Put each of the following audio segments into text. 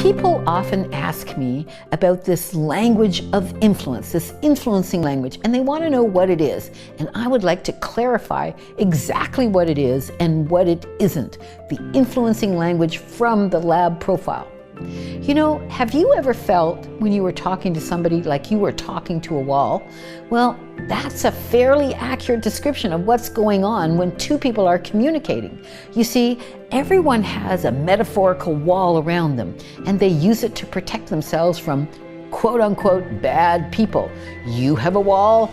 People often ask me about this language of influence, this influencing language, and they want to know what it is. And I would like to clarify exactly what it is and what it isn't, the influencing language from the lab profile. You know, have you ever felt when you were talking to somebody like you were talking to a wall? Well, that's a fairly accurate description of what's going on when two people are communicating. You see, everyone has a metaphorical wall around them, and they use it to protect themselves from quote-unquote bad people. You have a wall,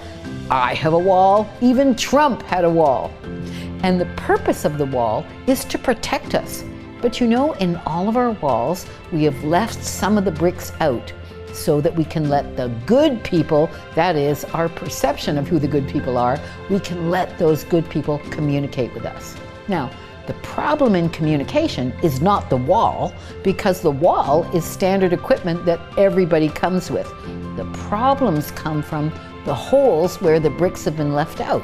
I have a wall, even Trump had a wall. And the purpose of the wall is to protect us. But you know, in all of our walls, we have left some of the bricks out so that we can let the good people, that is, our perception of who the good people are, we can let those good people communicate with us. Now, the problem in communication is not the wall, because the wall is standard equipment that everybody comes with. The problems come from the holes where the bricks have been left out.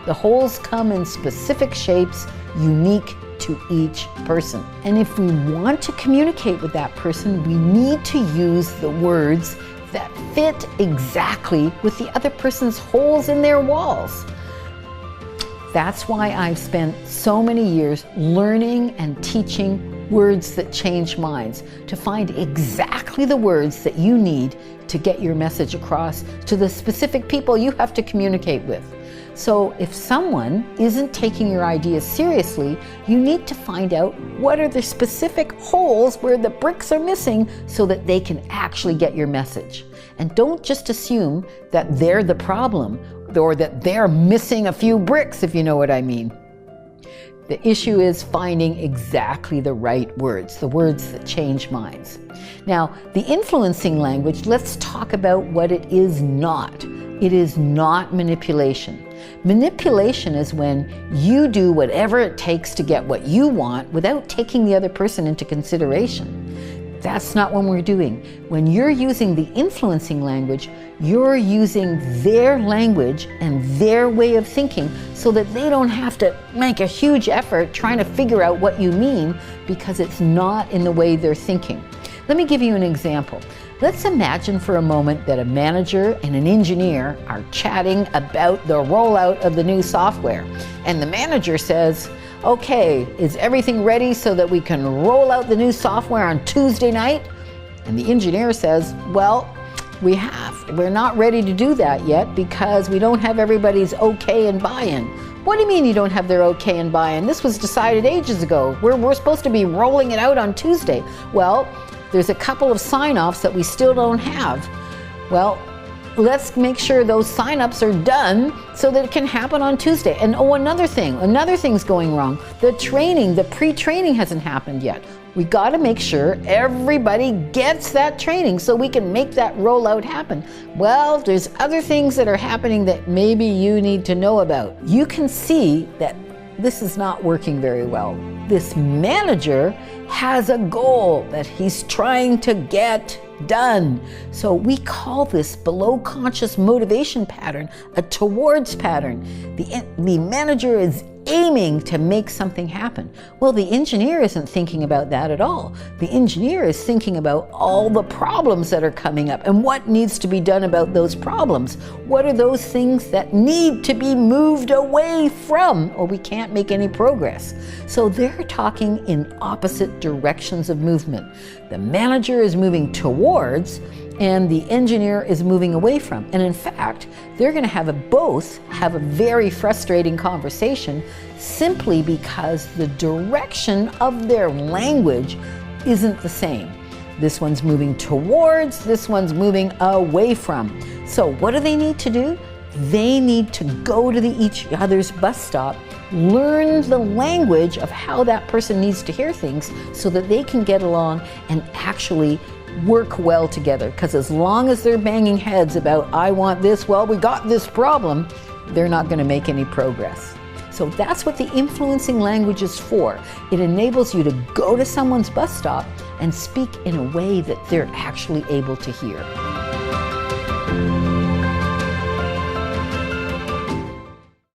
The holes come in specific shapes, unique to each person. And if we want to communicate with that person, we need to use the words that fit exactly with the other person's holes in their walls. That's why I've spent so many years learning and teaching words that change minds, to find exactly the words that you need to get your message across to the specific people you have to communicate with. So if someone isn't taking your ideas seriously, you need to find out what are the specific holes where the bricks are missing so that they can actually get your message. And don't just assume that they're the problem or that they're missing a few bricks, if you know what I mean. The issue is finding exactly the right words, the words that change minds. Now, the influencing language, let's talk about what it is not. It is not manipulation. Manipulation is when you do whatever it takes to get what you want without taking the other person into consideration. That's not what we're doing. When you're using the influencing language, you're using their language and their way of thinking so that they don't have to make a huge effort trying to figure out what you mean, because it's not in the way they're thinking. Let me give you an example. Let's imagine for a moment that a manager and an engineer are chatting about the rollout of the new software. And the manager says, okay, is everything ready so that we can roll out the new software on Tuesday night? And the engineer says, well, we're not ready to do that yet because we don't have everybody's okay and buy-in. What do you mean you don't have their okay and buy-in? This was decided ages ago. We're supposed to be rolling it out on Tuesday. Well, there's a couple of sign-offs that we still don't have. Well, let's make sure those sign-ups are done so that it can happen on Tuesday. And oh, another thing's going wrong. The pre-training hasn't happened yet. We gotta make sure everybody gets that training so we can make that rollout happen. Well, there's other things that are happening that maybe you need to know about. You can see that this is not working very well. This manager has a goal that he's trying to get done. So we call this below conscious motivation pattern a towards pattern. The manager is aiming to make something happen. Well, the engineer isn't thinking about that at all. The engineer is thinking about all the problems that are coming up and what needs to be done about those problems. What are those things that need to be moved away from, or we can't make any progress? So they're talking in opposite directions of movement. The manager is moving towards, and the engineer is moving away from. And in fact, they're going to both have a very frustrating conversation simply because the direction of their language isn't the same. This one's moving towards, this one's moving away from. So what do they need to do? They need to go to each other's bus stop, learn the language of how that person needs to hear things so that they can get along and actually work well together. Because as long as they're banging heads about, I want this, well, we got this problem, they're not going to make any progress. So that's what the influencing language is for. It enables you to go to someone's bus stop and speak in a way that they're actually able to hear.